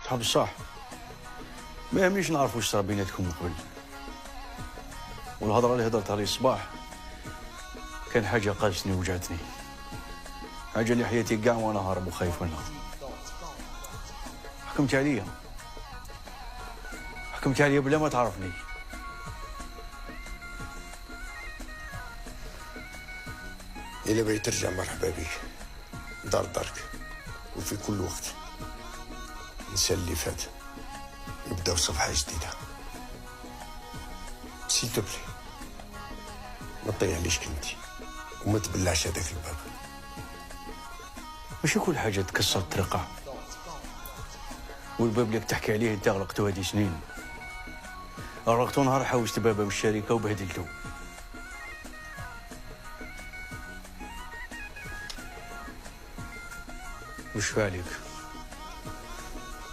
صحاب الصح. ما يهمنيش نعرف واش صرا بيناتكم من قبل، والهضره اللي هضرتها لي الصباح كان حاجه قاستني وجعتني، حاجه اللي حياتي كاع وانا هارب وخايف منها. حكمت عليا بلا ما تعرفني. إلا بغيت ترجع مرحبا بك، دار دارك وفي كل وقت. نسى اللي فات، نبداو صفحة جديدة. سيتو بلي ما تضيع ليش كنتي وما تبلعش هذاك الباب. ماشي كل حاجه تكسر ترقع، والباب اللي تحكي عليه انت غلقتو هذه سنين. غلقتو نهار حوست بابا من الشركه وبهدلتو. وش فعليك؟